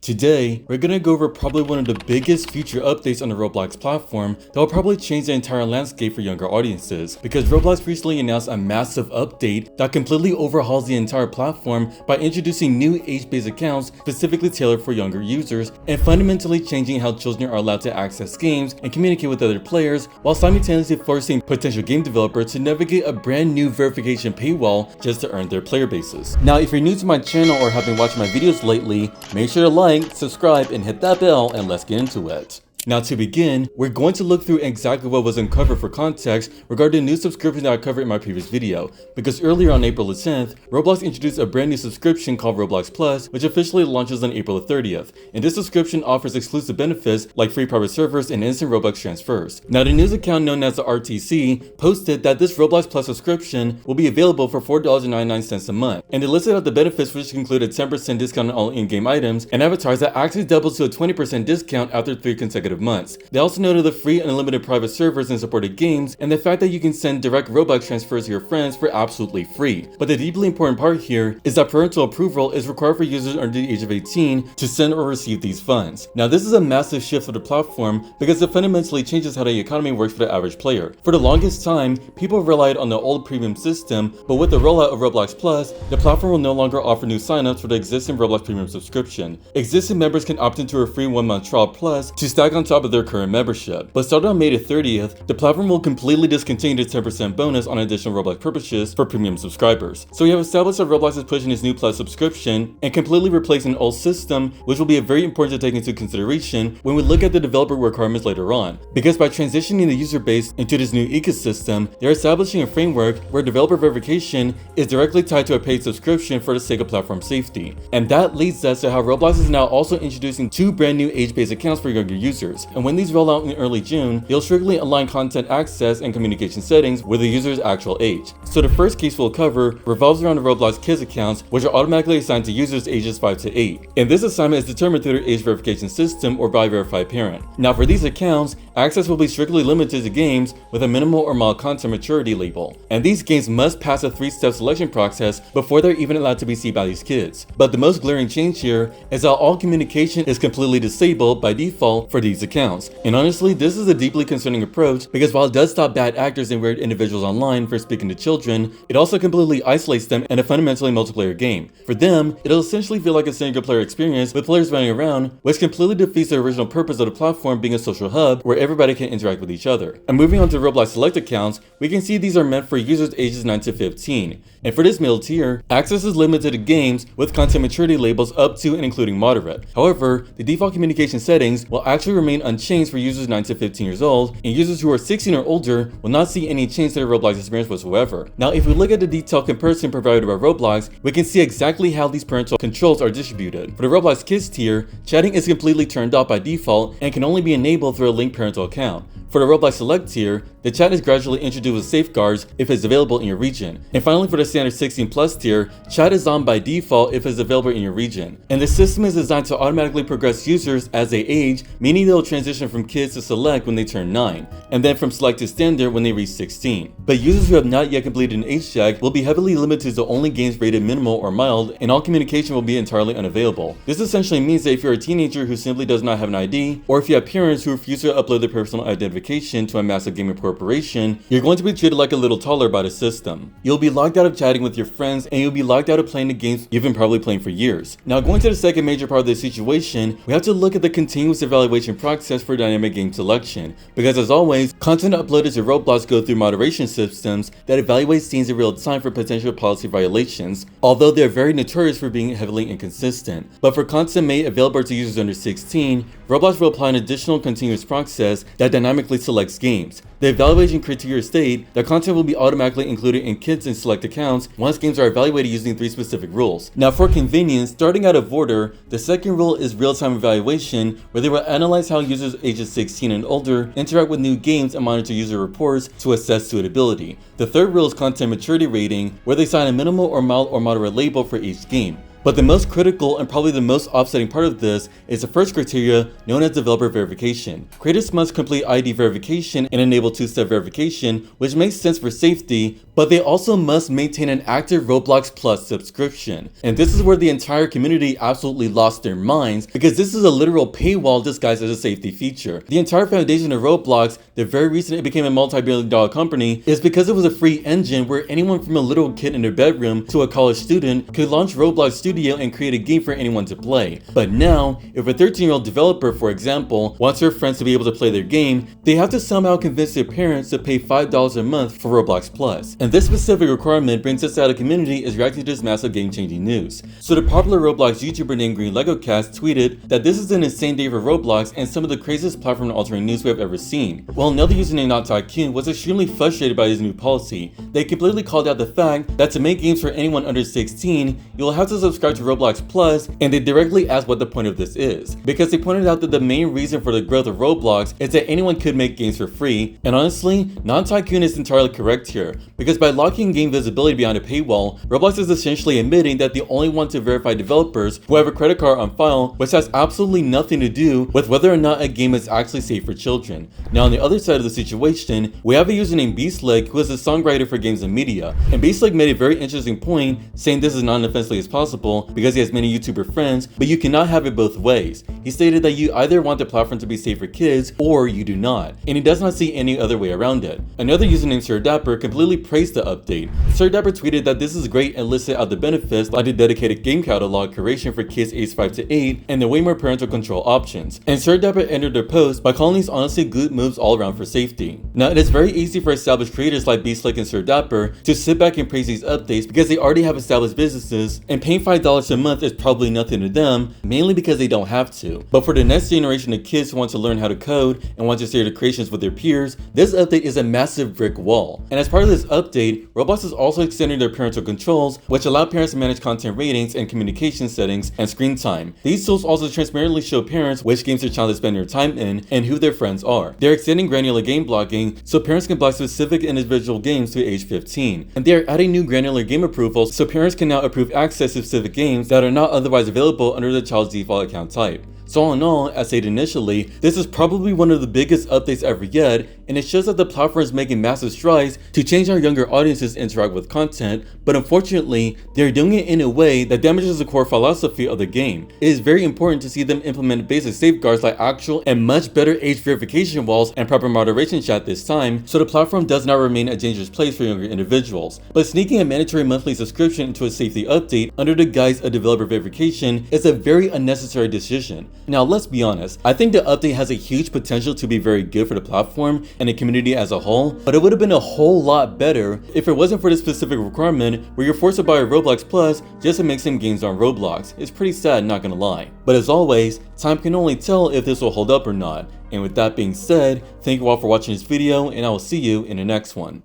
Today, we're gonna go over probably one of the biggest future updates on the Roblox platform that will probably change the entire landscape for younger audiences, because Roblox recently announced a massive update that completely overhauls the entire platform by introducing new age-based accounts specifically tailored for younger users and fundamentally changing how children are allowed to access games and communicate with other players, while simultaneously forcing potential game developers to navigate a brand new verification paywall just to earn their player bases. Now, if you're new to my channel or have been watching my videos lately, make sure to like, subscribe, and hit that bell, and let's get into it. Now, to begin, we're going to look through exactly what was uncovered for context regarding the new subscription that I covered in my previous video, because earlier on April the 10th, Roblox introduced a brand new subscription called Roblox Plus, which officially launches on April the 30th, and this subscription offers exclusive benefits like free private servers and instant Robux transfers. Now, the news account known as the RTC posted that this Roblox Plus subscription will be available for $4.99 a month, and they listed out the benefits, which include a 10% discount on all in-game items and avatars that actually doubles to a 20% discount after 3 consecutive months. They also noted the free and unlimited private servers and supported games, and the fact that you can send direct Robux transfers to your friends for absolutely free. But the deeply important part here is that parental approval is required for users under the age of 18 to send or receive these funds. Now, this is a massive shift for the platform because it fundamentally changes how the economy works for the average player. For the longest time, people relied on the old premium system, but with the rollout of Roblox Plus, the platform will no longer offer new signups for the existing Roblox premium subscription. Existing members can opt into a free 1-month trial Plus to stack on top of their current membership. But starting on May the 30th, the platform will completely discontinue the 10% bonus on additional Roblox purchases for premium subscribers. So we have established that Roblox is pushing its new Plus subscription and completely replacing an old system, which will be very important to take into consideration when we look at the developer requirements later on. Because by transitioning the user base into this new ecosystem, they're establishing a framework where developer verification is directly tied to a paid subscription for the sake of platform safety. And that leads us to how Roblox is now also introducing 2 brand new age-based accounts for younger users. And when these roll out in early June, they'll strictly align content access and communication settings with the user's actual age. So the first case we'll cover revolves around the Roblox Kids accounts, which are automatically assigned to users ages 5 to 8. And this assignment is determined through their age verification system or by a verified parent. Now, for these accounts, access will be strictly limited to games with a minimal or mild content maturity label. And these games must pass a 3-step selection process before they're even allowed to be seen by these kids. But the most glaring change here is that all communication is completely disabled by default for these accounts. And honestly, this is a deeply concerning approach because while it does stop bad actors and weird individuals online from speaking to children, it also completely isolates them in a fundamentally multiplayer game. For them, it'll essentially feel like a single player experience with players running around, which completely defeats the original purpose of the platform being a social hub where everybody can interact with each other. And moving on to Roblox Select accounts, we can see these are meant for users ages 9 to 15. And for this middle tier, access is limited to games with content maturity labels up to and including moderate. However, the default communication settings will actually remain unchanged for users 9 to 15 years old, and users who are 16 or older will not see any change to their Roblox experience whatsoever. Now, if we look at the detailed comparison provided by Roblox, we can see exactly how these parental controls are distributed. For the Roblox Kids tier, chatting is completely turned off by default and can only be enabled through a linked parental account. For the Roblox Select tier, the chat is gradually introduced with safeguards if it's available in your region. And finally, for the standard 16+ tier, chat is on by default if it's available in your region. And the system is designed to automatically progress users as they age, meaning they'll transition from Kids to Select when they turn 9, and then from Select to Standard when they reach 16. But users who have not yet completed an age check will be heavily limited to only games rated minimal or mild, and all communication will be entirely unavailable. This essentially means that if you're a teenager who simply does not have an ID, or if you have parents who refuse to upload their personal identification to a massive gaming corporation, you're going to be treated like a little toddler by the system. You'll be locked out of chatting with your friends, and you'll be locked out of playing the games you've been probably playing for years. Now, going to the second major part of this situation, we have to look at the continuous evaluation process for dynamic game selection, because as always, content uploaded to Roblox go through moderation systems that evaluate scenes in real time for potential policy violations, although they're very notorious for being heavily inconsistent. But for content made available to users under 16, Roblox will apply an additional continuous process that dynamically selects games. The evaluation criteria state that content will be automatically included in Kids and Select accounts once games are evaluated using 3 specific rules. Now, for convenience, starting out of order, the second rule is real-time evaluation, where they will analyze how users ages 16 and older interact with new games and monitor user reports to assess suitability. The third rule is content maturity rating, where they assign a minimal or mild or moderate label for each game. But the most critical and probably the most offsetting part of this is the first criteria known as developer verification. Creators must complete ID verification and enable two-step verification, which makes sense for safety, but they also must maintain an active Roblox Plus subscription. And this is where the entire community absolutely lost their minds, because this is a literal paywall disguised as a safety feature. The entire foundation of Roblox, the very reason it became a multi-billion-dollar company, is because it was a free engine where anyone from a little kid in their bedroom to a college student could launch Roblox Studio and create a game for anyone to play. But now, if a 13-year-old developer, for example, wants her friends to be able to play their game, they have to somehow convince their parents to pay $5 a month for Roblox Plus. And this specific requirement brings us out of community is reacting to this massive game-changing news. So the popular Roblox YouTuber named Green Lego Cast tweeted that this is an insane day for Roblox and some of the craziest platform-altering news we have ever seen. While another user named Not Tycoon was extremely frustrated by his new policy, they completely called out the fact that to make games for anyone under 16, you'll have to subscribe to Roblox Plus, and they directly asked what the point of this is, because they pointed out that the main reason for the growth of Roblox is that anyone could make games for free. And honestly, Non-Tycoon is entirely correct here, because by locking game visibility behind a paywall, Roblox is essentially admitting that they only want to verify developers who have a credit card on file, which has absolutely nothing to do with whether or not a game is actually safe for children. Now on the other side of the situation, we have a user named Beastleg who is a songwriter for games and media, and Beastleg made a very interesting point saying this is not as offensively as possible because he has many YouTuber friends, but you cannot have it both ways. He stated that you either want the platform to be safe for kids or you do not, and he does not see any other way around it. Another user named Sir Dapper completely praised the update. Sir Dapper tweeted that this is great and listed out the benefits like the dedicated game catalog curation for kids aged 5 to 8 and the way more parental control options. And Sir Dapper ended their post by calling these honestly good moves all around for safety. Now it is very easy for established creators like Beastleg and Sir Dapper to sit back and praise these updates because they already have established businesses, and paying $5 a month is probably nothing to them, mainly because they don't have to. But for the next generation of kids who want to learn how to code and want to share their creations with their peers, this update is a massive brick wall. And as part of this update, Roblox is also extending their parental controls, which allow parents to manage content ratings and communication settings and screen time. These tools also transparently show parents which games their child is spending their time in and who their friends are. They're extending granular game blocking so parents can block specific individual games to age 15. And they are adding new granular game approvals so parents can now approve access to specific games that are not otherwise available under the child's default account type. So all in all, as stated initially, this is probably one of the biggest updates ever yet, and it shows that the platform is making massive strides to change how younger audiences interact with content, but unfortunately, they're doing it in a way that damages the core philosophy of the game. It is very important to see them implement basic safeguards like actual and much better age verification walls and proper moderation chat this time, so the platform does not remain a dangerous place for younger individuals. But sneaking a mandatory monthly subscription into a safety update under the guise of developer verification is a very unnecessary decision. Now let's be honest, I think the update has a huge potential to be very good for the platform and the community as a whole, but it would have been a whole lot better if it wasn't for this specific requirement where you're forced to buy a Roblox Plus just to make some games on Roblox. It's pretty sad, not gonna lie. But as always, time can only tell if this will hold up or not. And with that being said, thank you all for watching this video, and I will see you in the next one.